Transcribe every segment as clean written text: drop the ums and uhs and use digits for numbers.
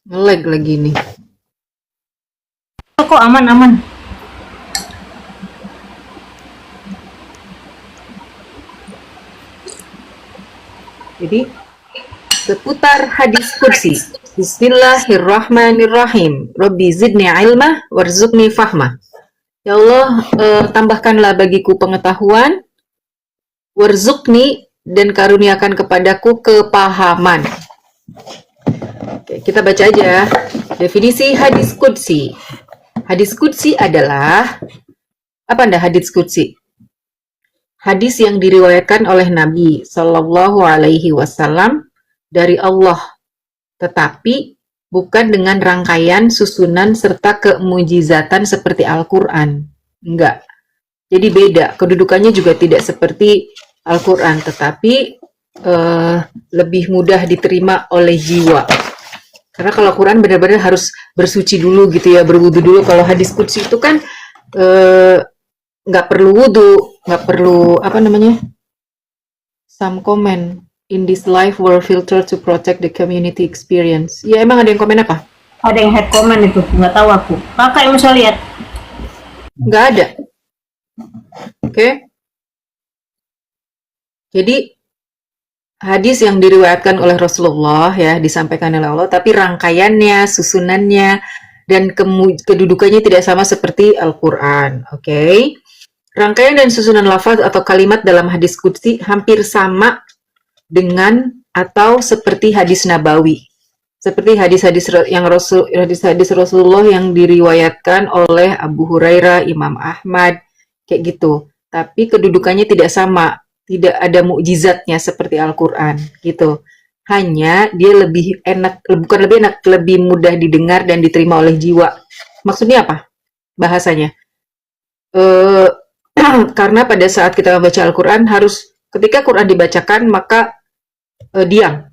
Nge-lag lagi nih. Kok aman-aman. Jadi, seputar hadis kursi. Bismillahirrahmanirrahim. Rabbi zidni ilmah warzuqni fahmah. Ya Allah, tambahkanlah bagiku pengetahuan, warzuqni, dan karuniakan kepadaku kepahaman. Oke, kita baca aja. Definisi hadis kursi. Hadis kursi adalah, apa anda hadis kursi? Hadis yang diriwayatkan oleh Nabi Shallallahu Alaihi Wasallam dari Allah, tetapi bukan dengan rangkaian, susunan, serta kemujizatan seperti Al-Quran. Enggak. Jadi beda. Kedudukannya juga tidak seperti Al-Quran, tetapi lebih mudah diterima oleh jiwa. Karena kalau Al-Quran benar-benar harus bersuci dulu gitu ya, berwudu dulu. Kalau hadis qudsi itu kan nggak perlu wudu, nggak perlu apa namanya, some comment in this life were filtered to protect the community experience. Ya emang ada yang komen apa? Ada yang head comment itu, nggak tahu aku. Kakak yang bisa lihat. Nggak ada. Oke. Jadi hadis yang diriwayatkan oleh Rasulullah ya, disampaikan oleh Allah, tapi rangkaiannya, susunannya, dan kedudukannya tidak sama seperti Al-Quran. Oke. Rangkaian dan susunan lafaz atau kalimat dalam hadis qudsi hampir sama dengan atau seperti hadis nabawi. Seperti hadis-hadis Rasulullah yang diriwayatkan oleh Abu Hurairah, Imam Ahmad, kayak gitu. Tapi kedudukannya tidak sama, tidak ada mukjizatnya seperti Al-Qur'an gitu. Hanya dia lebih enak, bukan lebih enak, lebih mudah didengar dan diterima oleh jiwa. Maksudnya apa? Bahasanya. Karena pada saat kita membaca Al-Quran harus ketika Quran dibacakan maka diam,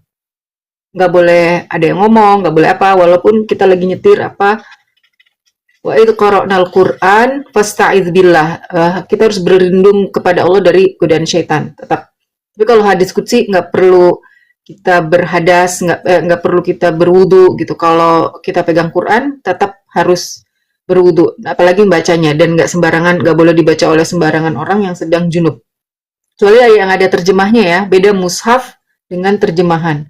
nggak boleh ada yang ngomong, nggak boleh apa, walaupun kita lagi nyetir apa, wa idh qara'nal Quran fasta'idz billah, kita harus berlindung kepada Allah dari godaan syaitan tetap. Tapi kalau hadis qudsi nggak perlu kita berhadas, nggak perlu kita berwudu gitu. Kalau kita pegang Quran tetap harus berwudu, apalagi membacanya, dan nggak sembarangan, nggak boleh dibaca oleh sembarangan orang yang sedang junub. Kecuali yang ada terjemahnya ya, beda mushaf dengan terjemahan.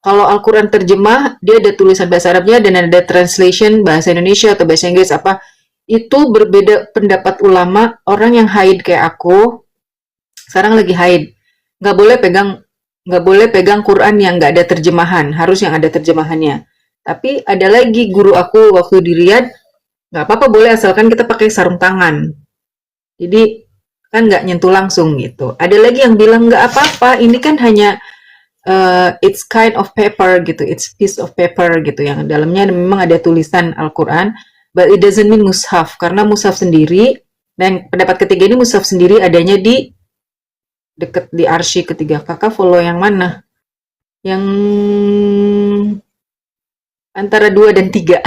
Kalau Al-Quran terjemah, dia ada tulisan bahasa Arabnya dan ada translation bahasa Indonesia atau bahasa Inggris apa. Itu berbeda pendapat ulama. Orang yang haid kayak aku, sekarang lagi haid, nggak boleh pegang Quran yang nggak ada terjemahan, harus yang ada terjemahannya. Tapi ada lagi guru aku waktu di Riyadh, nggak apa-apa boleh asalkan kita pakai sarung tangan. Jadi kan nggak nyentuh langsung gitu. Ada lagi yang bilang nggak apa-apa, ini kan hanya it's kind of paper gitu, it's piece of paper gitu, yang dalamnya memang ada tulisan Al-Quran, but it doesn't mean mushaf, karena mushaf sendiri, dan pendapat ketiga ini mushaf sendiri adanya di deket di arsy ketiga. Kakak follow yang mana? Yang antara 2 dan 3.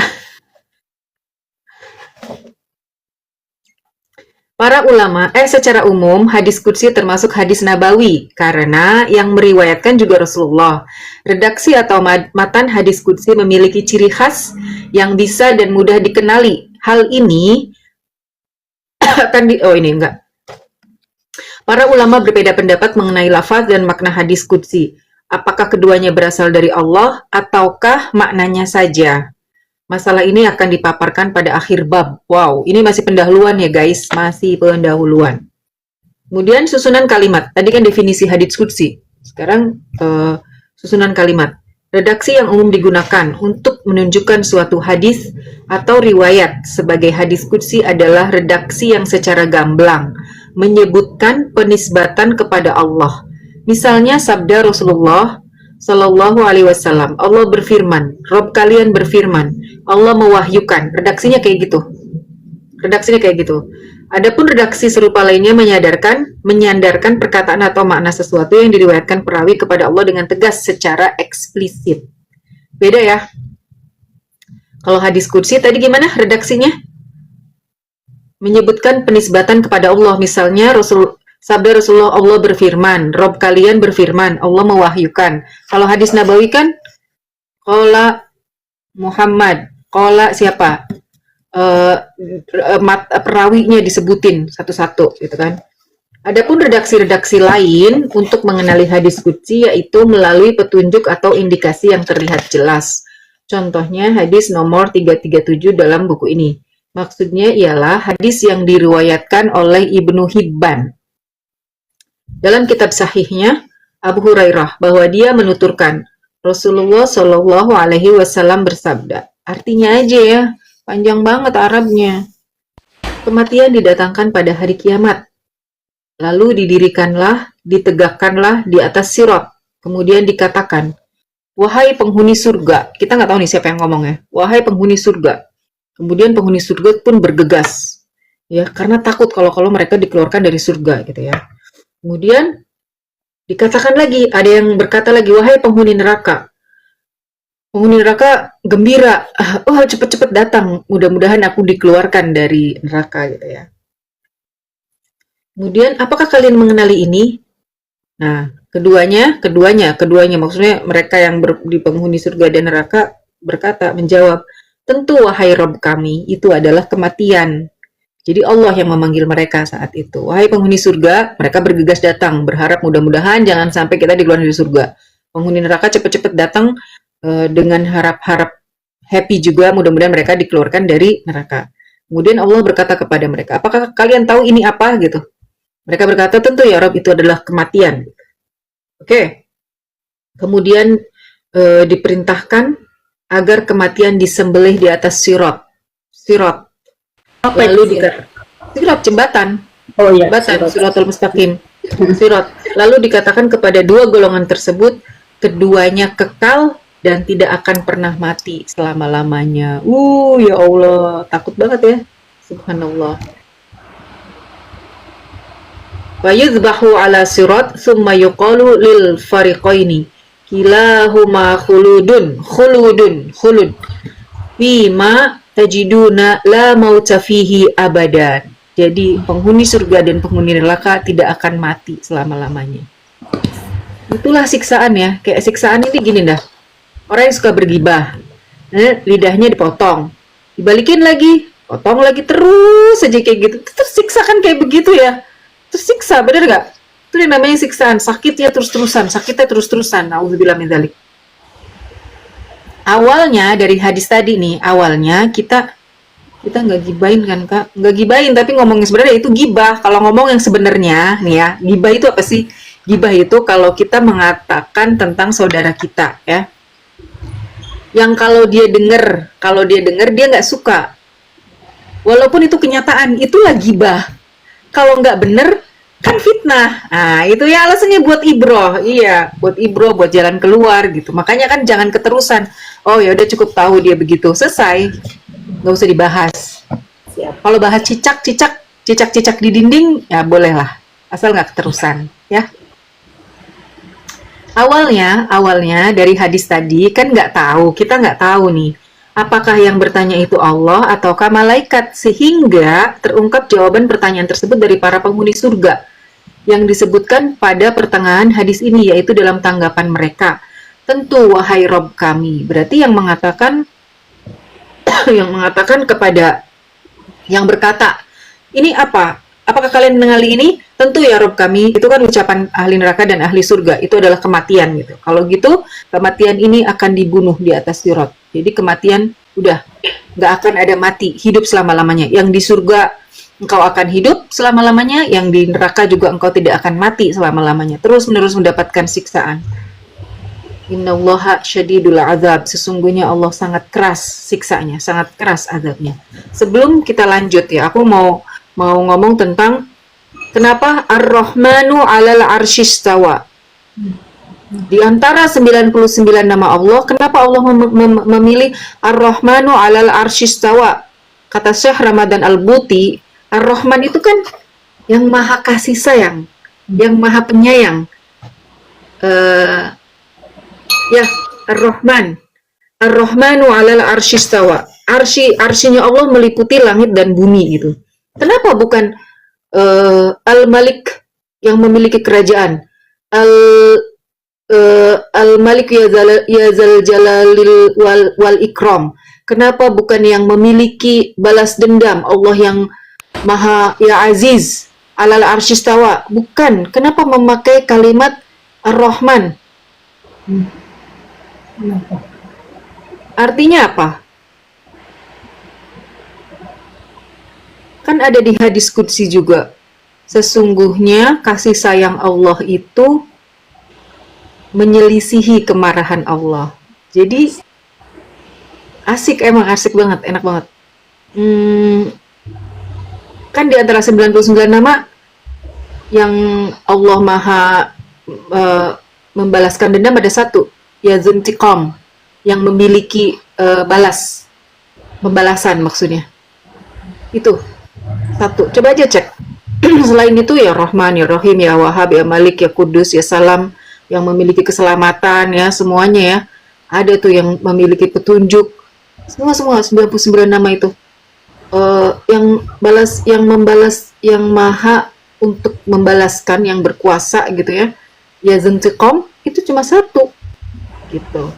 Para ulama, secara umum, hadis qudsi termasuk hadis nabawi, karena yang meriwayatkan juga Rasulullah. Redaksi atau matan hadis qudsi memiliki ciri khas yang bisa dan mudah dikenali. Hal ini akan Para ulama berbeda pendapat mengenai lafaz dan makna hadis qudsi. Apakah keduanya berasal dari Allah, ataukah maknanya saja? Masalah ini akan dipaparkan pada akhir bab. Wow, ini masih pendahuluan ya guys, masih pendahuluan. Kemudian susunan kalimat. Tadi kan definisi hadits qudsi. Sekarang susunan kalimat. Redaksi yang umum digunakan untuk menunjukkan suatu hadis atau riwayat sebagai hadis qudsi adalah redaksi yang secara gamblang menyebutkan penisbatan kepada Allah. Misalnya sabda Rasulullah Sallallahu Alaihi Wasallam, Allah berfirman, Rob kalian berfirman, Allah mewahyukan. Redaksinya kayak gitu. Redaksinya kayak gitu. Adapun redaksi serupa lainnya menyandarkan perkataan atau makna sesuatu yang diriwayatkan perawi kepada Allah dengan tegas secara eksplisit. Beda ya. Kalau hadis qudsi tadi gimana redaksinya? Menyebutkan penisbatan kepada Allah. Misalnya sabda Rasulullah, Allah berfirman, Rob kalian berfirman, Allah mewahyukan. Kalau hadis nabawi kan, qala Muhammad. Qala siapa? Perawinya disebutin satu-satu gitu kan. Adapun redaksi-redaksi lain untuk mengenali hadis qudsi yaitu melalui petunjuk atau indikasi yang terlihat jelas. Contohnya hadis nomor 337 dalam buku ini. Maksudnya ialah hadis yang diriwayatkan oleh Ibnu Hibban. Dalam kitab sahihnya Abu Hurairah bahwa dia menuturkan Rasulullah Shallallahu Alaihi Wasallam bersabda. Artinya aja ya, panjang banget Arabnya. Kematian didatangkan pada hari kiamat. Lalu didirikanlah, ditegakkanlah di atas sirat. Kemudian dikatakan, wahai penghuni surga. Kita nggak tahu nih siapa yang ngomong ya. Wahai penghuni surga. Kemudian penghuni surga pun bergegas. Ya, karena takut kalau mereka dikeluarkan dari surga gitu ya. Kemudian dikatakan lagi, ada yang berkata lagi, wahai penghuni neraka. Penghuni neraka gembira. Oh, cepet-cepet datang. Mudah-mudahan aku dikeluarkan dari neraka gitu ya. Kemudian, apakah kalian mengenali ini? Nah, keduanya, maksudnya mereka yang di penghuni surga dan neraka berkata, menjawab, tentu wahai Rabb kami, itu adalah kematian. Jadi Allah yang memanggil mereka saat itu. Wahai penghuni surga, mereka bergegas datang, berharap mudah-mudahan jangan sampai kita dikeluarkan dari surga. Penghuni neraka cepat-cepat datang dengan harap-harap happy juga, mudah-mudahan mereka dikeluarkan dari neraka. Kemudian Allah berkata kepada mereka, apakah kalian tahu ini apa gitu? Mereka berkata, tentu ya Rabb, itu adalah kematian. Oke. Kemudian diperintahkan agar kematian disembelih di atas sirat. Sirat. Lalu dikatakan, sirat jembatan. Oh iya, Jembatan, siratul mustaqim. Sirat. Lalu dikatakan kepada dua golongan tersebut, keduanya kekal dan tidak akan pernah mati selama-lamanya. Ya Allah, takut banget ya. Subhanallah. Wa yuzbahu ala sirat thumma yuqalu lil fariqaini kilahuma khulud fima tajiduna la mauta fihi abadan. Jadi penghuni surga dan penghuni neraka tidak akan mati selama-lamanya. Itulah siksaan ya. Kayak siksaan ini gini dah. Orang yang suka bergibah, lidahnya dipotong, dibalikin lagi, potong lagi, terus aja kayak gitu. Tersiksa kan kayak begitu ya. Tersiksa, bener gak? Itu yang namanya siksaan, sakitnya terus-terusan. Nauzubillah min dzalik. Awalnya dari hadis tadi nih, awalnya kita nggak gibain kan Kak? Nggak gibain, tapi ngomongin sebenarnya itu gibah. Kalau ngomong yang sebenarnya nih ya, gibah itu apa sih? Gibah itu kalau kita mengatakan tentang saudara kita ya. Yang kalau dia denger dia nggak suka. Walaupun itu kenyataan, itulah gibah. Kalau nggak bener, kan fitnah. Nah, itu ya alasannya buat ibroh. Iya, buat ibroh, buat jalan keluar gitu. Makanya kan jangan keterusan. Oh ya udah cukup tahu dia begitu. Selesai. Nggak usah dibahas. Kalau bahas cicak di dinding, ya bolehlah. Asal nggak keterusan. Ya. Awalnya dari hadis tadi kan kita nggak tahu nih. Apakah yang bertanya itu Allah ataukah malaikat, sehingga terungkap jawaban pertanyaan tersebut dari para penghuni surga yang disebutkan pada pertengahan hadis ini, yaitu dalam tanggapan mereka, tentu wahai Rabb kami. Berarti yang mengatakan kepada yang berkata, ini apa? Apakah kalian mengenali ini? Tentu ya Rabb kami. Itu kan ucapan ahli neraka dan ahli surga. Itu adalah kematian gitu. Kalau gitu, kematian ini akan dibunuh di atas sirat. Jadi kematian udah nggak akan ada mati, hidup selama-lamanya. Yang di surga engkau akan hidup selama-lamanya, yang di neraka juga engkau tidak akan mati selama-lamanya. Terus-menerus mendapatkan siksaan. Innallaha syadidul azab. Sesungguhnya Allah sangat keras siksanya, sangat keras azabnya. Sebelum kita lanjut ya, aku mau ngomong tentang kenapa Ar-Rahmanu 'alal 'arsyistawa. Di antara 99 nama Allah, kenapa Allah memilih Ar-Rahmanu 'alal 'arsyistawa? Kata Syekh Ramadan Al-Buti, Ar-Rahman itu kan yang maha kasih sayang, yang maha penyayang. Ya, Ar-Rahman. Ar-Rahmanu 'alal 'arsyistawa. Arsinya Allah meliputi langit dan bumi gitu. Kenapa bukan Al-Malik yang memiliki kerajaan? Al-Malik ya zal jalalil wal ikram. Kenapa bukan yang memiliki balas dendam? Allah yang Maha ya Aziz, alal arsyistawa. Bukan. Kenapa memakai kalimat Ar-Rahman? Kenapa? Artinya apa? Kan ada di hadis qudsi juga. Sesungguhnya kasih sayang Allah itu menyelisihi kemarahan Allah. Jadi asik, emang asik banget, enak banget. Kan di antara 99 nama yang Allah Maha membalaskan dendam ada satu, ya Zuntiqam, yang memiliki pembalasan maksudnya. Itu satu. Coba aja cek. Selain itu ya Rahman, ya Rahim, ya Wahab, ya Malik, ya Kudus, ya Salam, yang memiliki keselamatan ya semuanya ya. Ada tuh yang memiliki petunjuk. Semua 99 nama itu. Yang membalas, yang maha untuk membalaskan, yang berkuasa gitu ya. Ya Zuntiqam itu cuma satu gitu.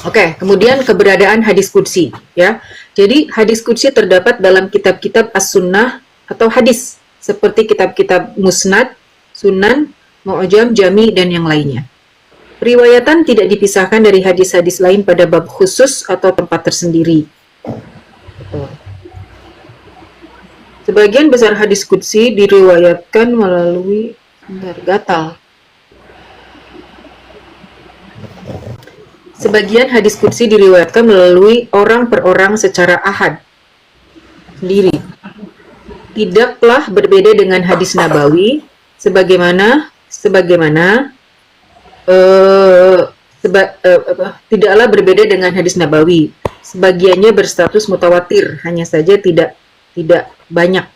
Oke, kemudian keberadaan hadis qudsi ya. Jadi hadis qudsi terdapat dalam kitab-kitab as-sunnah atau hadis seperti kitab-kitab musnad, sunan, mu'jam, jami, dan yang lainnya. Riwayatan tidak dipisahkan dari hadis-hadis lain pada bab khusus atau tempat tersendiri. Sebagian besar hadis qudsi diriwayatkan melalui gatal. Sebagian hadis qudsi diriwayatkan melalui orang per orang secara ahad sendiri. Tidaklah berbeda dengan hadis nabawi tidaklah berbeda dengan hadis nabawi. Sebagiannya berstatus mutawatir, hanya saja tidak banyak.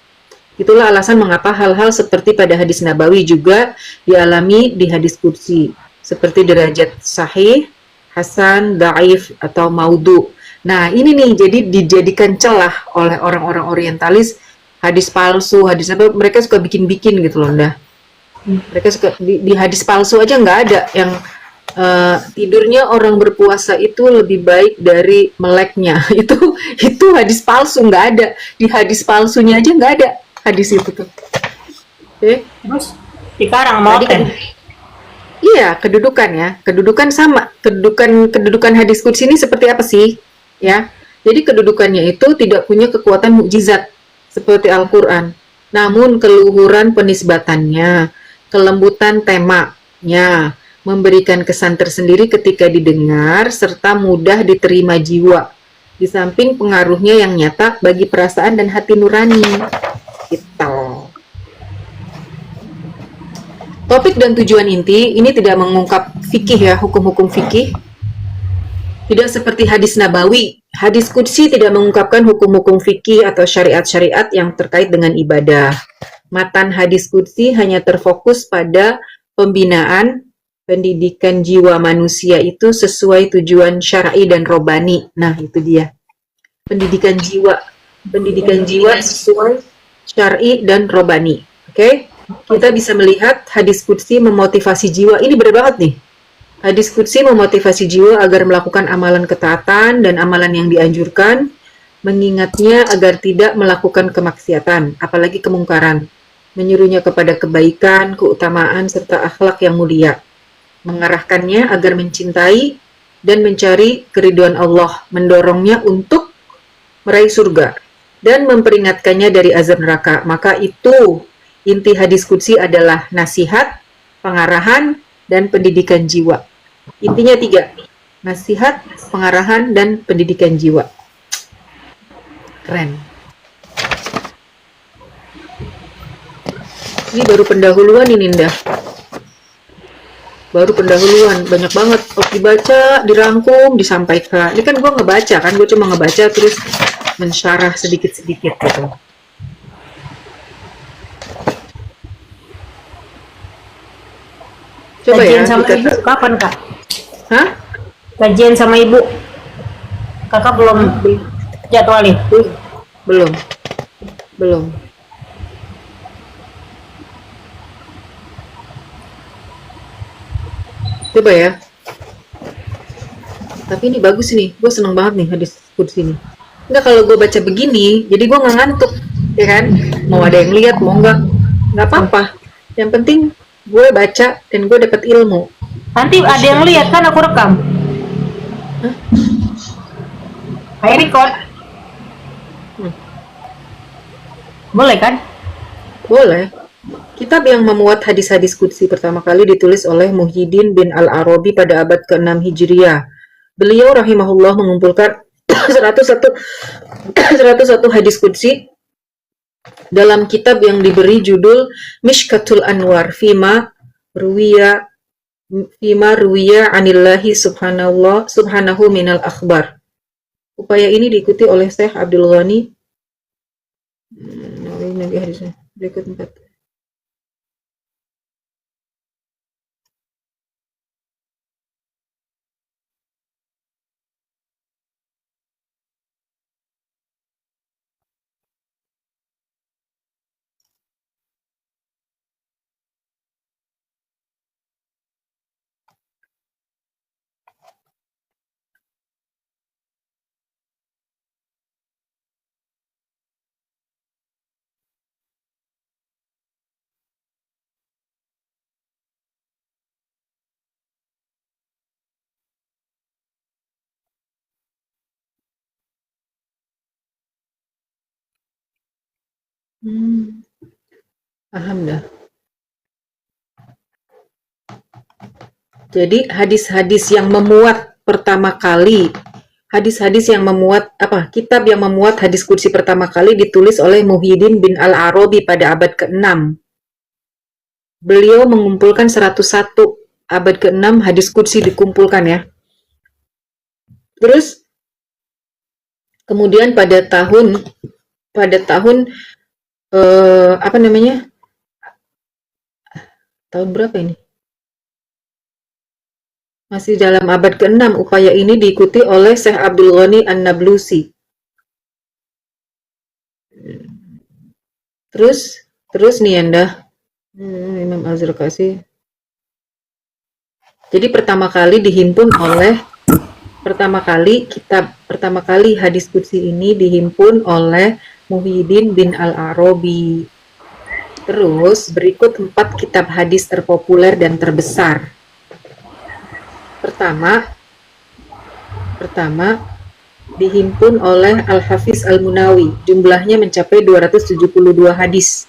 Itulah alasan mengapa hal-hal seperti pada hadis nabawi juga dialami di hadis qudsi, seperti derajat sahih, hasan, dhaif, atau maudhu. Nah, ini nih, jadi dijadikan celah oleh orang-orang orientalis, hadis palsu, hadis apa, mereka suka bikin-bikin gitu loh, dah. Mereka suka, di hadis palsu aja nggak ada yang tidurnya orang berpuasa itu lebih baik dari meleknya. Itu hadis palsu, nggak ada. Di hadis palsunya aja nggak ada hadis itu tuh. Oke. Terus sekarang mau Tadi kan, iya, kedudukan ya. Kedudukan sama. Kedudukan hadis qudsi ini seperti apa sih? Ya. Jadi kedudukannya itu tidak punya kekuatan mukjizat seperti Al-Qur'an. Namun keluhuran penisbatannya, kelembutan temanya, memberikan kesan tersendiri ketika didengar serta mudah diterima jiwa. Di samping pengaruhnya yang nyata bagi perasaan dan hati nurani. Gitu. Topik dan tujuan inti ini tidak mengungkap fikih ya, hukum-hukum fikih. Tidak seperti hadis nabawi. Hadis qudsi tidak mengungkapkan hukum-hukum fikih atau syariat-syariat yang terkait dengan ibadah. Matan hadis qudsi hanya terfokus pada pembinaan pendidikan jiwa manusia itu sesuai tujuan syar'i dan robani. Nah, itu dia. Pendidikan jiwa sesuai syar'i dan robani. Oke? Kita bisa melihat hadis qudsi memotivasi jiwa. Ini benar banget nih. Hadis qudsi memotivasi jiwa agar melakukan amalan ketaatan dan amalan yang dianjurkan, mengingatnya agar tidak melakukan kemaksiatan, apalagi kemungkaran, menyuruhnya kepada kebaikan, keutamaan, serta akhlak yang mulia, mengarahkannya agar mencintai dan mencari keridhaan Allah, mendorongnya untuk meraih surga, dan memperingatkannya dari azab neraka. Maka itu inti hadis qudsi adalah nasihat, pengarahan, dan pendidikan jiwa. Intinya 3, nasihat, pengarahan, dan pendidikan jiwa. Keren. Ini baru pendahuluan ini, Indah. Baru pendahuluan, banyak banget. Harus dibaca, dirangkum, disampaikan. Ini kan gue ngebaca kan, gue cuma ngebaca terus mensyarah sedikit-sedikit gitu. Coba kajian ya, sama ibu kapan kak? Hah? Kajian sama ibu kakak belum jadwalin? Belum. Belum. Coba ya. Tapi ini bagus nih, gue seneng banget nih hadis kudsi ini. Enggak, kalau gue baca begini, jadi gue nggak ngantuk, ya kan? Mau ada yang lihat, mau nggak apa-apa. Yang penting gue baca dan gue dapat ilmu. Nanti ada yang lihat kan aku rekam. Kayak record. Boleh kan? Boleh. Kitab yang memuat hadis-hadis kudsi pertama kali ditulis oleh Muhyiddin bin Al-Arabi pada abad ke-6 Hijriah. Beliau rahimahullah mengumpulkan 101 hadis kudsi dalam kitab yang diberi judul Mishkatul Anwar fima ruwiya anillahi subhanahu minal akhbar. Upaya ini diikuti oleh Syekh Abdul Ghani. Nabi hadisnya berikut 4. Paham dah. Jadi hadis-hadis yang memuat pertama kali, kitab yang memuat hadis kudsi pertama kali ditulis oleh Muhyiddin bin Al-Arabi pada abad ke-6. Beliau mengumpulkan 101 abad ke-6 hadis kudsi dikumpulkan ya. Terus kemudian pada tahun tahun berapa ini? Masih dalam abad ke-6, upaya ini diikuti oleh Syekh Abdul Ghani An-Nablusi. Terus nih Anda, Imam Az-Zarkasi. Jadi pertama kali hadis kudsi ini dihimpun oleh Muhyiddin bin Al-Arabi. Terus berikut 4 kitab hadis terpopuler dan terbesar. Pertama dihimpun oleh Al-Hafiz Al-Munawi. Jumlahnya mencapai 272 hadis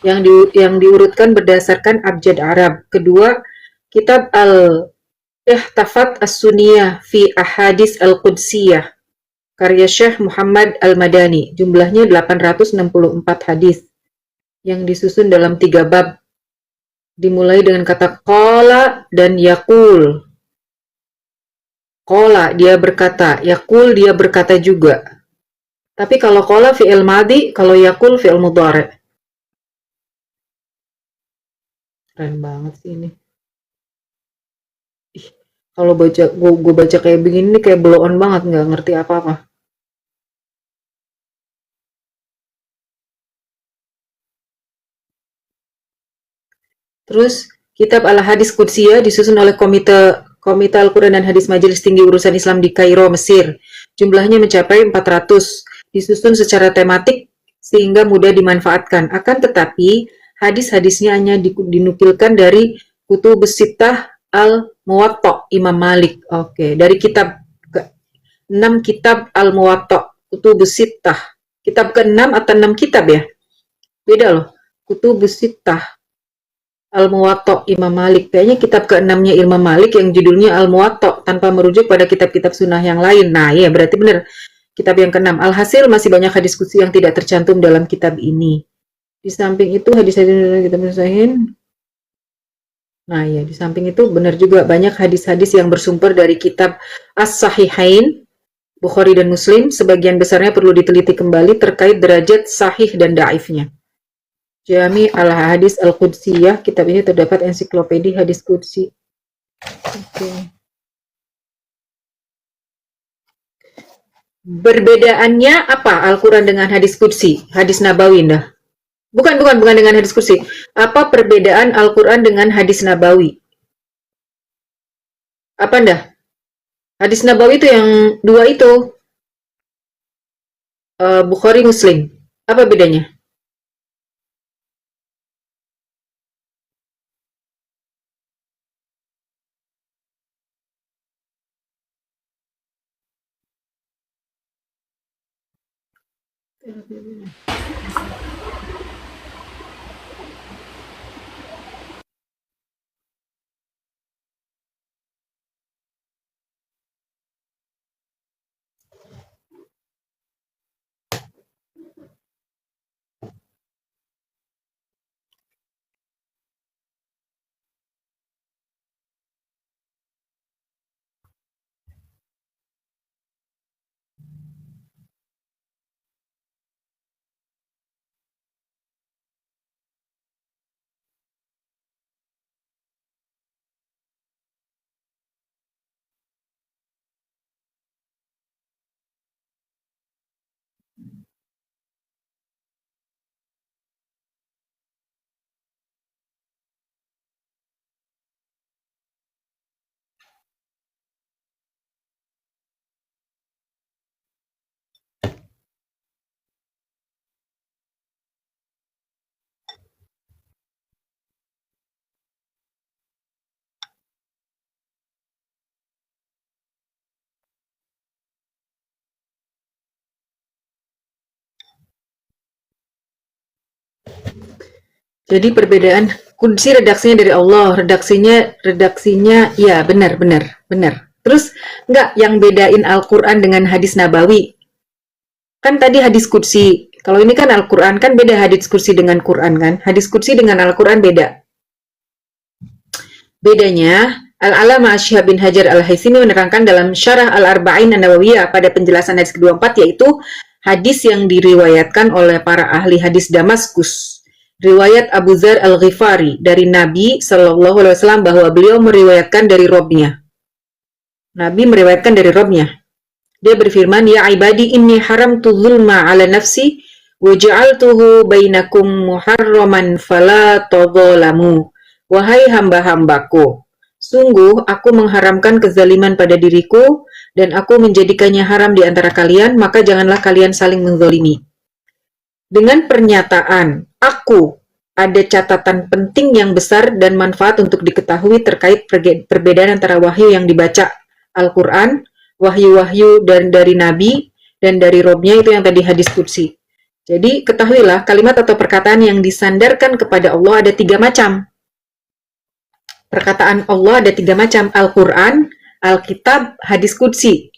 yang diurutkan berdasarkan abjad Arab. Kedua, kitab Al-Ihtafat As-Sunniyah fi Ahadis Al-Qudsiyah karya Syekh Muhammad Al-Madani. Jumlahnya 864 hadis yang disusun dalam 3 bab. Dimulai dengan kata qala dan yaqul. Qala dia berkata, yaqul dia berkata juga. Tapi kalau qala fi'il madhi, kalau yaqul fi'il mudhari'. Keren banget sih ini. Kalau gue baca kayak begini nih kayak blow on banget, nggak ngerti apa-apa. Terus kitab Al-Hadis Qudsiyah disusun oleh Komite Al-Quran dan Hadis Majelis Tinggi Urusan Islam di Kairo, Mesir. Jumlahnya mencapai 400. Disusun secara tematik sehingga mudah dimanfaatkan. Akan tetapi hadis-hadisnya hanya dinukilkan dari Kutubus Sittah Al-Muwatta Imam Malik. Oke, dari kitab 6 kitab Al-Muwatta Kutubus Sittah. Kitab ke-6 atau 6 kitab ya? Beda loh. Kutubus Sittah Al-Muwatta Imam Malik. Kayaknya kitab ke-6-nya Imam Malik yang judulnya Al-Muwatta tanpa merujuk pada kitab-kitab sunnah yang lain. Nah, iya berarti benar. Kitab yang ke-6. Alhasil masih banyak hadis qudsi yang tidak tercantum dalam kitab ini. Di samping itu hadis-hadis dalam kitab Sahihain. Nah, ya, di samping itu benar juga banyak hadis-hadis yang bersumber dari kitab As-Sahihain, Bukhari dan Muslim. Sebagian besarnya perlu diteliti kembali terkait derajat sahih dan daifnya. Jami al-Hadis al-Qudsiyah, kitab ini terdapat ensiklopedi hadis qudsi. Oke. Berbedaannya apa Al-Quran dengan hadis qudsi? Hadis Nabawi, dah. Bukan dengan hadis qudsi. Apa perbedaan Al-Quran dengan hadis Nabawi? Apa ndah? Hadis Nabawi itu yang dua itu, Bukhari Muslim. Apa bedanya? Jadi perbedaan kunci redaksinya dari Allah, redaksinya ya benar benar benar. Terus enggak yang bedain Al-Qur'an dengan hadis Nabawi. Kan tadi hadis kursi. Kalau ini kan Al-Qur'an kan beda hadis kursi dengan Qur'an kan? Hadis kursi dengan Al-Qur'an beda. Bedanya Al-Alama Syihab bin Hajar Al-Haythami menerangkan dalam Syarah Al-Arba'in An-Nawawiyah pada penjelasan hadis ke-24 yaitu hadis yang diriwayatkan oleh para ahli hadis Damaskus. Riwayat Abu Dzar Al-Ghifari dari Nabi Shallallahu Alaihi Wasallam bahwa beliau meriwayatkan dari Robnya. Nabi meriwayatkan dari Robnya. Dia berfirman, Ya ibadi inni haramtu zulma ala nafsi wa ja'altuhu bainakum muharraman fala tadzalamu. Wahai hamba-hambaku, sungguh aku mengharamkan kezaliman pada diriku dan aku menjadikannya haram di antara kalian, maka janganlah kalian saling menzalimi. Dengan pernyataan, aku ada catatan penting yang besar dan manfaat untuk diketahui terkait perbedaan antara wahyu yang dibaca Al-Quran, wahyu-wahyu dari Nabi, dan dari Robnya itu yang tadi hadis qudsi. Jadi ketahuilah kalimat atau perkataan yang disandarkan kepada Allah ada 3 macam. Perkataan Allah ada 3 macam, Al-Quran, Alkitab, hadis qudsi.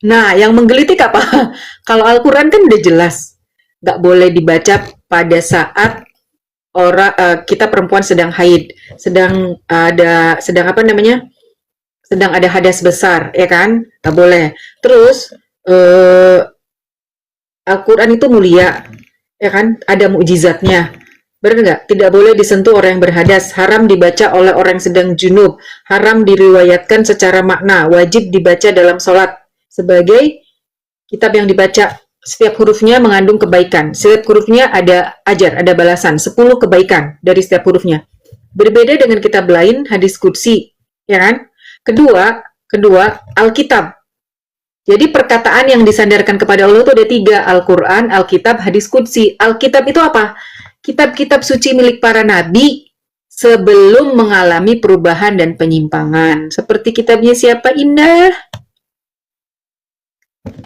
Nah, yang menggelitik apa? Kalau Al-Quran kan udah jelas. Nggak boleh dibaca pada saat kita perempuan sedang haid, sedang ada hadas besar, ya kan? Nggak boleh. Terus Al-Quran itu mulia, ya kan? Ada mukjizatnya. Benar nggak? Tidak boleh disentuh orang yang berhadas, haram dibaca oleh orang yang sedang junub, haram diriwayatkan secara makna, wajib dibaca dalam sholat sebagai kitab yang dibaca. Setiap hurufnya mengandung kebaikan. Setiap hurufnya ada ajar, ada balasan. 10 kebaikan dari setiap hurufnya. Berbeda dengan kitab lain, hadis qudsi, ya kan? Kedua, Alkitab. Jadi perkataan yang disandarkan kepada Allah itu ada 3, Al-Quran, Alkitab, hadis qudsi. Alkitab itu apa? Kitab-kitab suci milik para nabi sebelum mengalami perubahan dan penyimpangan. Seperti kitabnya siapa, Indah?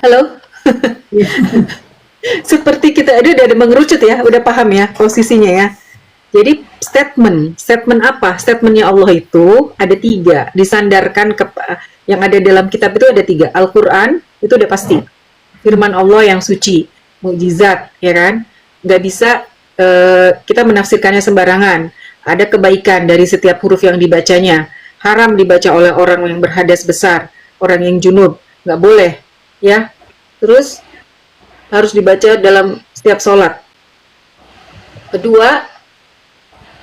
Halo? Seperti kita udah mengerucut ya, udah paham ya posisinya ya. Jadi statement apa? Statementnya Allah itu ada 3, disandarkan ke yang ada dalam kitab itu ada 3. Al-Quran itu udah pasti, firman Allah yang suci, mukjizat, ya kan? Nggak bisa kita menafsirkannya sembarangan. Ada kebaikan dari setiap huruf yang dibacanya. Haram dibaca oleh orang yang berhadas besar, orang yang junub, nggak boleh, ya. Terus harus dibaca dalam setiap sholat. Kedua,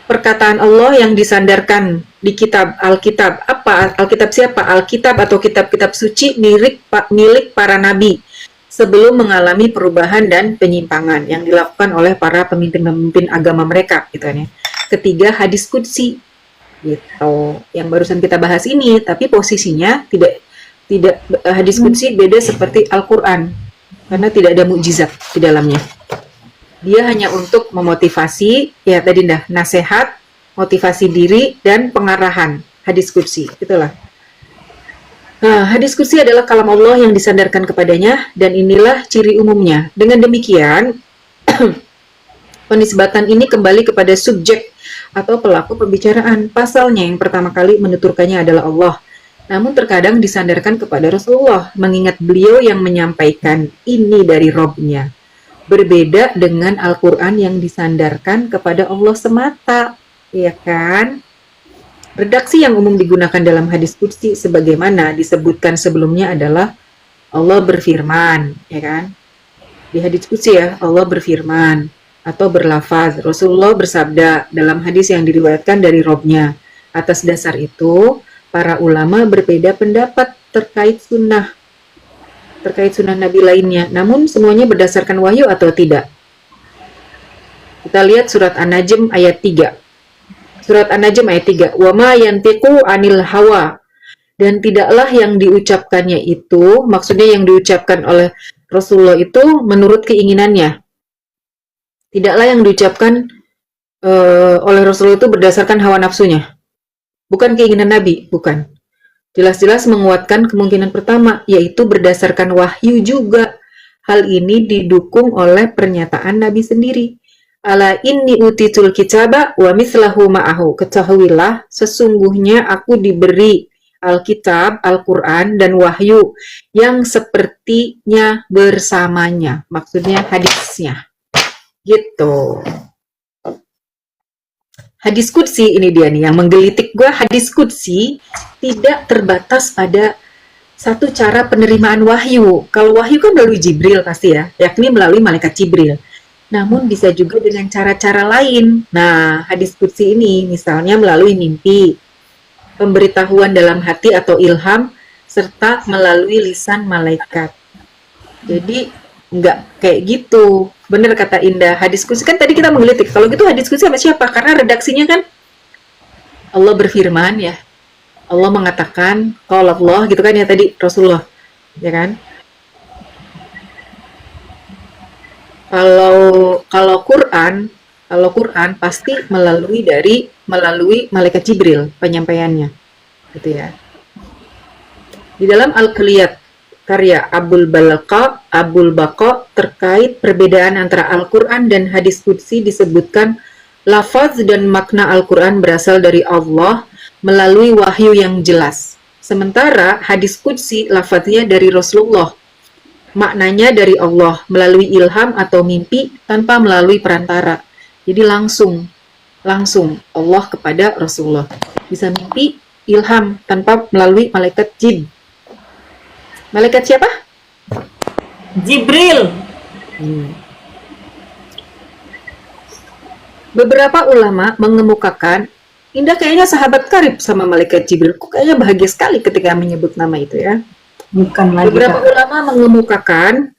perkataan Allah yang disandarkan di kitab Alkitab. Apa Alkitab siapa? Alkitab atau kitab-kitab suci milik para nabi sebelum mengalami perubahan dan penyimpangan yang dilakukan oleh para pemimpin-pemimpin agama mereka, gitu ya. Ketiga, hadis qudsi. Gitu. Yang barusan kita bahas ini, tapi posisinya tidak hadis qudsi beda seperti Al-Qur'an karena tidak ada mukjizat di dalamnya. Dia hanya untuk memotivasi, ya tadi nasihat, motivasi diri dan pengarahan. Hadis qudsi, itulah. Nah, hadis qudsi adalah kalam Allah yang disandarkan kepadanya dan inilah ciri umumnya. Dengan demikian, penisbatan ini kembali kepada subjek atau pelaku pembicaraan. Pasalnya yang pertama kali menuturkannya adalah Allah. Namun terkadang disandarkan kepada Rasulullah, mengingat beliau yang menyampaikan ini dari Robnya. Berbeda dengan Al-Quran yang disandarkan kepada Allah semata, ya kan? Redaksi yang umum digunakan dalam hadis qudsi sebagaimana disebutkan sebelumnya adalah Allah berfirman, ya kan? Di hadis qudsi ya, Allah berfirman atau berlafaz. Rasulullah bersabda dalam hadis yang diriwayatkan dari Robnya. Atas dasar itu, para ulama berbeda pendapat terkait sunnah Nabi lainnya. Namun semuanya berdasarkan wahyu atau tidak? Kita lihat surat An-Najm ayat 3. Surat An-Najm ayat 3. Wa ma yantiqu anil hawa. Dan tidaklah yang diucapkannya itu, maksudnya yang diucapkan oleh Rasulullah itu menurut keinginannya. Tidaklah yang diucapkan oleh Rasulullah itu berdasarkan hawa nafsunya. Bukan keinginan Nabi, bukan. Jelas-jelas menguatkan kemungkinan pertama, yaitu berdasarkan wahyu juga. Hal ini didukung oleh pernyataan Nabi sendiri. Ala inni utitul kitaba wa mislahu ma'ahu. Ketahuilah, sesungguhnya aku diberi Alkitab, Al-Quran, dan wahyu yang sepertinya bersamanya. Maksudnya hadisnya. Gitu. Hadis qudsi ini dia nih yang menggelitik gue. Hadis qudsi tidak terbatas pada satu cara penerimaan wahyu. Kalau wahyu kan melalui Jibril pasti ya, yakni melalui malaikat Jibril. Namun bisa juga dengan cara-cara lain. Nah, hadis qudsi ini misalnya melalui mimpi, pemberitahuan dalam hati atau ilham, serta melalui lisan malaikat. Jadi nggak kayak gitu. Bener kata Indah, hadis qudsi kan tadi kita menggelitik. Kalau gitu hadis qudsi sama siapa? Karena redaksinya kan Allah berfirman ya. Allah mengatakan, qala Allah gitu kan ya tadi Rasulullah. Ya kan? Kalau Quran pasti melalui malaikat Jibril penyampaiannya. Gitu ya. Di dalam Al-Qiliyat karya Abul Baqa terkait perbedaan antara Al-Quran dan hadis qudsi disebutkan lafaz dan makna Al-Quran berasal dari Allah melalui wahyu yang jelas. Sementara hadis qudsi lafaznya dari Rasulullah, maknanya dari Allah melalui ilham atau mimpi tanpa melalui perantara. Jadi langsung Allah kepada Rasulullah. Bisa mimpi, ilham tanpa melalui malaikat jin. Malaikat siapa? Jibril. Beberapa ulama mengemukakan, Indah kayaknya sahabat karib sama malaikat Jibril. Kok kayaknya bahagia sekali ketika menyebut nama itu ya. Bukan lagi. Beberapa ulama mengemukakan,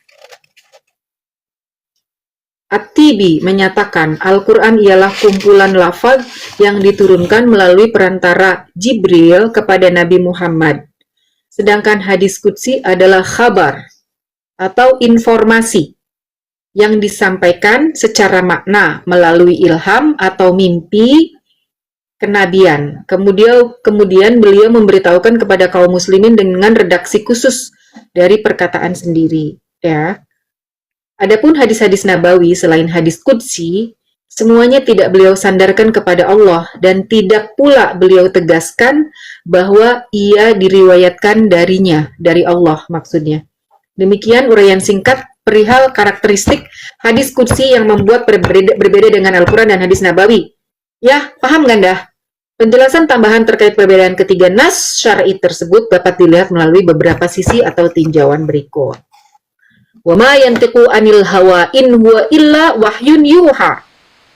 At-Tibi menyatakan Al-Quran ialah kumpulan lafaz yang diturunkan melalui perantara Jibril kepada Nabi Muhammad. Sedangkan hadis qudsi adalah khabar atau informasi yang disampaikan secara makna melalui ilham atau mimpi kenabian. Kemudian beliau memberitahukan kepada kaum muslimin dengan redaksi khusus dari perkataan sendiri. Ya. Adapun hadis-hadis nabawi selain hadis qudsi, semuanya tidak beliau sandarkan kepada Allah dan tidak pula beliau tegaskan bahwa ia diriwayatkan darinya, dari Allah maksudnya. Demikian uraian singkat perihal karakteristik hadis qudsi yang membuat berbeda dengan Al-Quran dan hadis nabawi. Ya, paham nggak dah? Penjelasan tambahan terkait perbedaan ketiga nas syar'i tersebut dapat dilihat melalui beberapa sisi atau tinjauan berikut. Wa ma yantiqu anil hawa in huwa illa wahyun yuha.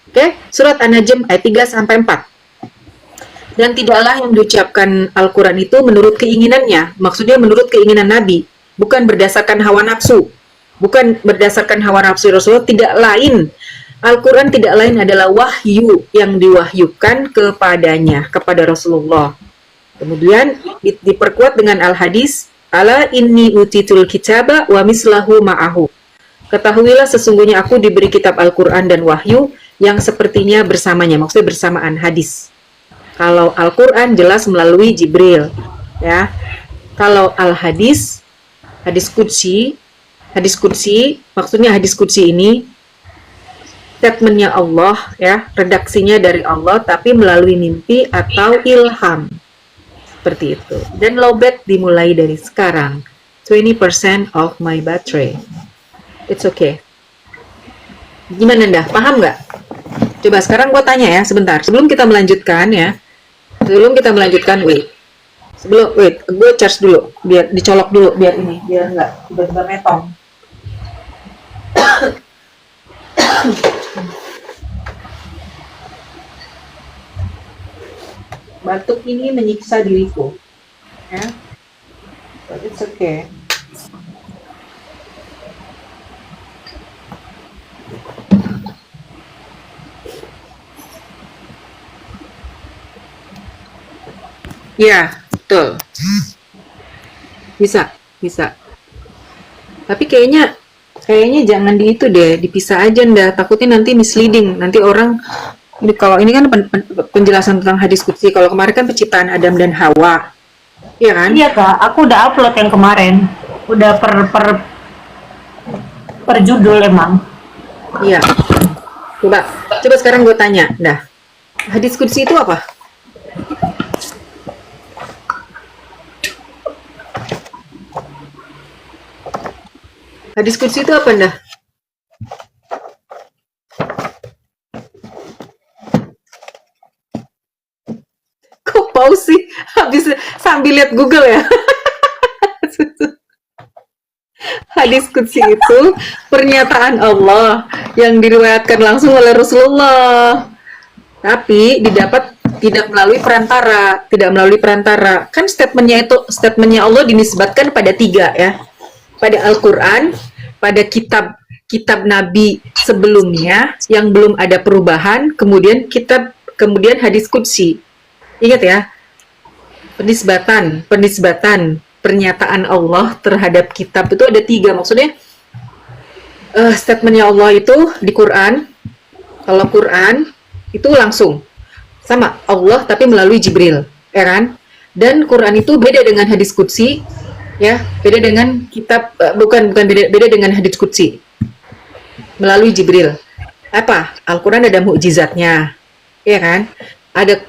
Oke, surat An-Najm ayat 3 sampai 4. Dan tidaklah yang diucapkan Al-Quran itu menurut keinginannya, maksudnya menurut keinginan Nabi, bukan berdasarkan hawa nafsu. Bukan berdasarkan hawa nafsu Rasulullah, tidak lain Al-Quran tidak lain adalah wahyu yang diwahyukan kepadanya, kepada Rasulullah. Kemudian diperkuat dengan al-hadis, ala inni utitul kitaba wa mislahu ma'ahu. Ketahuilah sesungguhnya aku diberi kitab Al-Quran dan wahyu yang sepertinya bersamanya, maksudnya bersamaan hadis. Kalau Al-Quran jelas melalui Jibril, ya. Kalau al-hadis, hadis qudsi, maksudnya hadis qudsi ini statementnya Allah, ya, redaksinya dari Allah, tapi melalui mimpi atau ilham, seperti itu. Dan lowbat dimulai dari sekarang, 20% of my battery. It's okay. Gimana dah? Paham nggak? Coba sekarang gue tanya ya, sebentar. Sebelum kita melanjutkan ya, wait, gue charge dulu, biar dicolok dulu, biar nggak tiba-tiba metong. Batuk ini menyiksa diriku, ya. But it's okay. Ya, betul. Bisa. Tapi kayaknya jangan di itu deh, dipisah aja ndah. Takutnya nanti misleading. Nanti orang kalau ini kan penjelasan tentang hadis qudsi. Kalau kemarin kan penciptaan Adam dan Hawa. Iya kan? Iya Kak, aku udah upload yang kemarin. Udah per judul emang. Iya. Coba sekarang gue tanya, dah. Hadis qudsi itu apa? Hadis qudsi itu apa dah? Kok pause sih? Habis sambil lihat Google ya? Hadis qudsi itu pernyataan Allah yang diriwayatkan langsung oleh Rasulullah. Tapi didapat tidak melalui perantara. Kan statementnya Allah dinisbatkan pada 3 ya. Pada Al-Quran, pada kitab Nabi sebelumnya yang belum ada perubahan, kemudian hadis qudsi. Ingat ya, penisbatan pernyataan Allah terhadap kitab itu ada 3. Maksudnya statementnya Allah itu di Quran. Kalau Quran itu langsung sama Allah tapi melalui Jibril, ya kan? Dan Quran itu beda dengan hadis qudsi. Ya, beda dengan kitab beda dengan hadits qudsi melalui Jibril. Apa? Al-Quran ada mukjizatnya, ya kan? Ada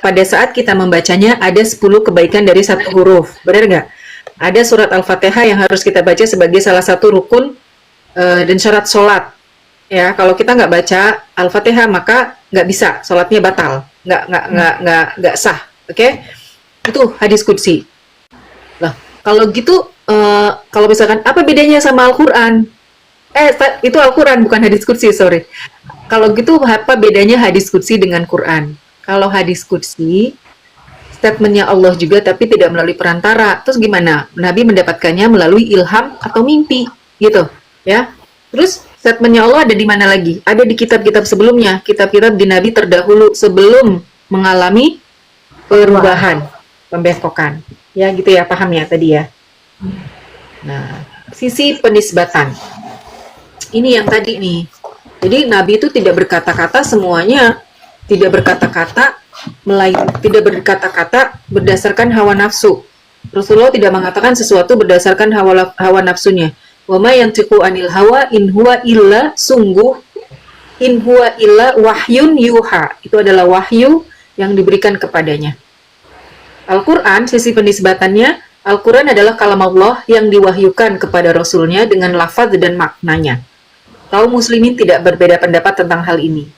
pada saat kita membacanya ada 10 kebaikan dari 1 huruf, benar nggak? Ada surat Al-Fatihah yang harus kita baca sebagai salah satu rukun dan syarat sholat. Ya, kalau kita nggak baca Al-Fatihah maka nggak bisa, sholatnya batal, nggak sah, oke? Itu hadis qudsi. Lah. Kalau gitu, kalau misalkan apa bedanya sama Al-Quran? Itu Al-Quran bukan hadis qudsi, sorry. Kalau gitu apa bedanya hadis qudsi dengan Quran? Kalau hadis qudsi, statementnya Allah juga tapi tidak melalui perantara. Terus gimana? Nabi mendapatkannya melalui ilham atau mimpi, gitu, ya. Terus statementnya Allah ada di mana lagi? Ada di kitab-kitab sebelumnya, kitab-kitab di Nabi terdahulu sebelum mengalami perubahan, pembeskokan. Ya gitu ya, paham ya tadi ya. Nah, sisi penisbatan. Ini yang tadi nih. Jadi Nabi itu tidak berkata-kata semuanya, tidak berkata-kata berdasarkan hawa nafsu. Rasulullah tidak mengatakan sesuatu berdasarkan hawa nafsunya. Wa ma yantiqu anil hawa in huwa illa wahyun yuha. Itu adalah wahyu yang diberikan kepadanya. Al-Quran, sisi penisbatannya, Al-Quran adalah kalam Allah yang diwahyukan kepada Rasulnya dengan lafaz dan maknanya. Kaum muslimin tidak berbeda pendapat tentang hal ini.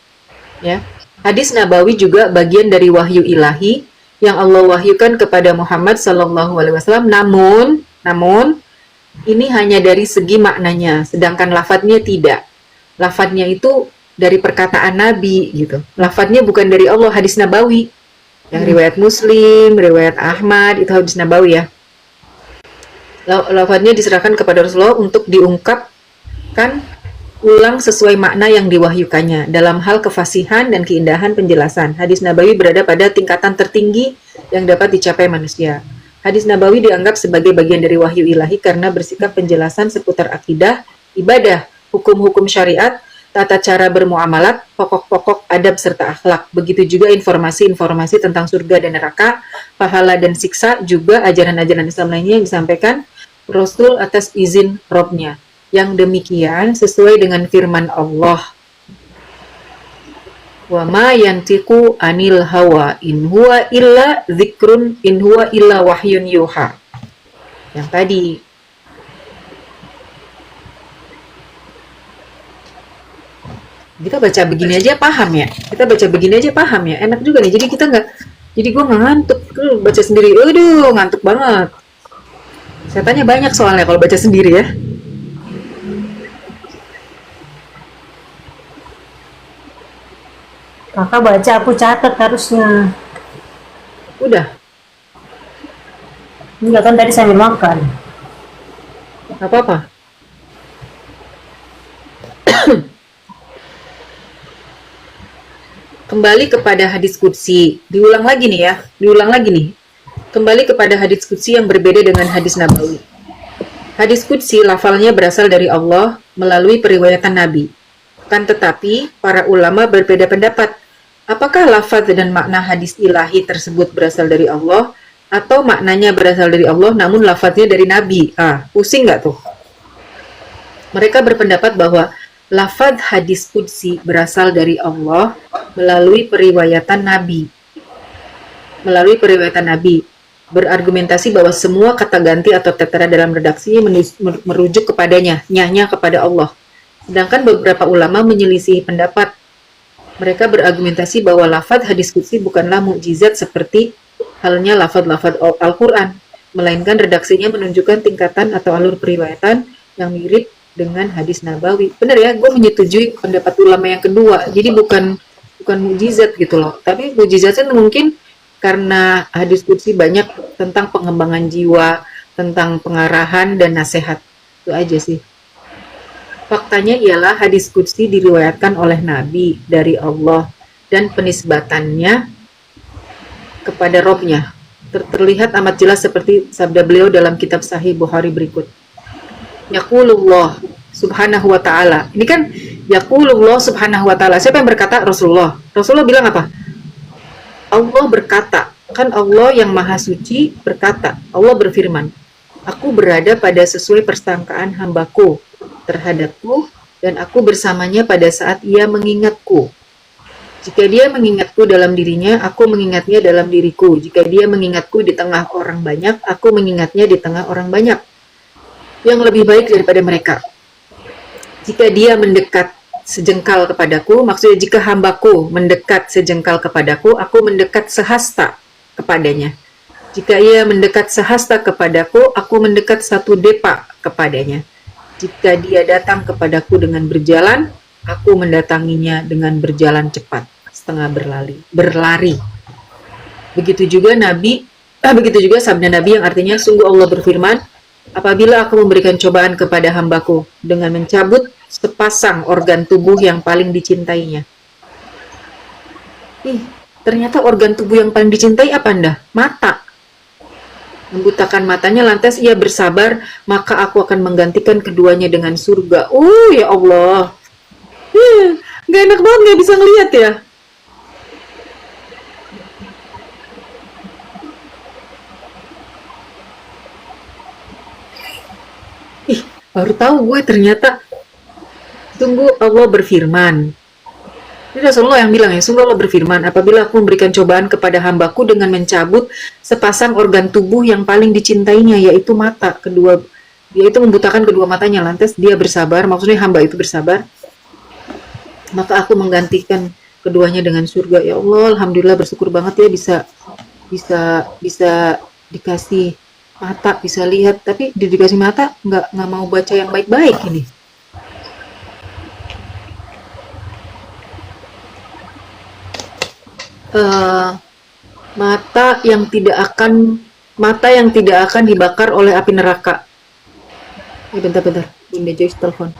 Ya. Hadis Nabawi juga bagian dari wahyu ilahi yang Allah wahyukan kepada Muhammad SAW. Namun, ini hanya dari segi maknanya, sedangkan lafaznya tidak. Lafaznya itu dari perkataan Nabi, gitu. Lafaznya bukan dari Allah, hadis Nabawi. Yang riwayat Muslim, riwayat Ahmad, itu hadis Nabawi ya. Lafaznya diserahkan kepada Rasulullah untuk diungkapkan ulang sesuai makna yang diwahyukannya dalam hal kefasihan dan keindahan penjelasan. Hadis Nabawi berada pada tingkatan tertinggi yang dapat dicapai manusia. Hadis Nabawi dianggap sebagai bagian dari wahyu ilahi karena bersikap penjelasan seputar akidah, ibadah, hukum-hukum syariat, tata cara bermuamalat, pokok-pokok adab serta akhlak. Begitu juga informasi-informasi tentang surga dan neraka, pahala dan siksa, juga ajaran-ajaran Islam lainnya yang disampaikan Rasul atas izin Robnya. Yang demikian sesuai dengan firman Allah. Wa ma yantiqu anil hawa in huwa illa dzikrun in huwa illa wahyun yuha. Yang tadi. Kita baca begini aja paham ya. Kita baca begini aja paham ya. Enak juga nih. Jadi kita nggak, jadi gue nggak ngantuk. Baca sendiri, aduh ngantuk banget. Setannya banyak soalnya kalau baca sendiri ya. Kakak baca, aku catat harusnya. Udah, Enggak kan tadi sambil makan. nggak apa-apa. Kembali kepada hadis qudsi. Diulang lagi nih ya. Diulang lagi nih. Kembali kepada hadis qudsi yang berbeda dengan hadis nabawi. Hadis qudsi lafalnya berasal dari Allah melalui periwayatan Nabi. Kan tetapi, para ulama berbeda pendapat. Apakah lafaz dan makna hadis ilahi tersebut berasal dari Allah atau maknanya berasal dari Allah namun lafaznya dari Nabi? Pusing nggak tuh? Mereka berpendapat bahwa lafaz hadis qudsi berasal dari Allah melalui periwayatan Nabi. Melalui periwayatan Nabi, berargumentasi bahwa semua kata ganti atau tertera dalam redaksinya merujuk kepadanya, nyahnya kepada Allah. Sedangkan beberapa ulama menyelisihi pendapat. Mereka berargumentasi bahwa lafaz hadis qudsi bukanlah mukjizat seperti halnya lafaz-lafaz Al-Quran, melainkan redaksinya menunjukkan tingkatan atau alur periwayatan yang mirip dengan hadis nabawi. Benar ya, gue menyetujui pendapat ulama yang kedua. Jadi bukan mukjizat gitu loh. Tapi mukjizatnya mungkin karena hadis qudsi banyak tentang pengembangan jiwa, tentang pengarahan dan nasihat. Itu aja sih. Faktanya ialah hadis qudsi diriwayatkan oleh Nabi dari Allah dan penisbatannya kepada Robnya. Terlihat amat jelas seperti sabda beliau dalam kitab Sahih Bukhari berikut. Yaqulullah subhanahu wa ta'ala. Ini kan Yaqulullah subhanahu wa ta'ala. Siapa yang berkata? Rasulullah. Rasulullah bilang apa? Allah berkata. Kan Allah yang maha suci berkata. Allah berfirman. Aku berada pada sesuai persangkaan hambaku terhadapku dan aku bersamanya pada saat ia mengingatku. Jika dia mengingatku dalam dirinya, aku mengingatnya dalam diriku. Jika dia mengingatku di tengah orang banyak, aku mengingatnya di tengah orang banyak. Yang lebih baik daripada mereka. Jika dia mendekat sejengkal kepadaku, maksudnya jika hambaku mendekat sejengkal kepadaku, aku mendekat sehasta kepadanya. Jika ia mendekat sehasta kepadaku, aku mendekat satu depa kepadanya. Jika dia datang kepadaku dengan berjalan, aku mendatanginya dengan berjalan cepat, setengah berlari. Begitu juga sabda Nabi yang artinya sungguh Allah berfirman, apabila aku memberikan cobaan kepada hambaku dengan mencabut sepasang organ tubuh yang paling dicintainya. Ternyata organ tubuh yang paling dicintai apa Anda? Mata. Membutakan matanya lantas ia bersabar, maka aku akan menggantikan keduanya dengan surga. Ya Allah. Gak enak banget gak bisa ngeliat ya. Baru tahu gue ternyata. Tunggu, Allah berfirman. Ini Rasulullah yang bilang ya, sungguh Allah berfirman, apabila aku memberikan cobaan kepada hambaku dengan mencabut sepasang organ tubuh yang paling dicintainya, yaitu mata, yaitu membutakan kedua matanya, lantas dia bersabar, maksudnya hamba itu bersabar, maka aku menggantikan keduanya dengan surga. Ya Allah, alhamdulillah bersyukur banget ya bisa dikasih mata, bisa lihat, tapi dikasih mata nggak mau baca yang baik-baik ini. Mata yang tidak akan dibakar oleh api neraka. Bentar, Bunda Joyce telepon.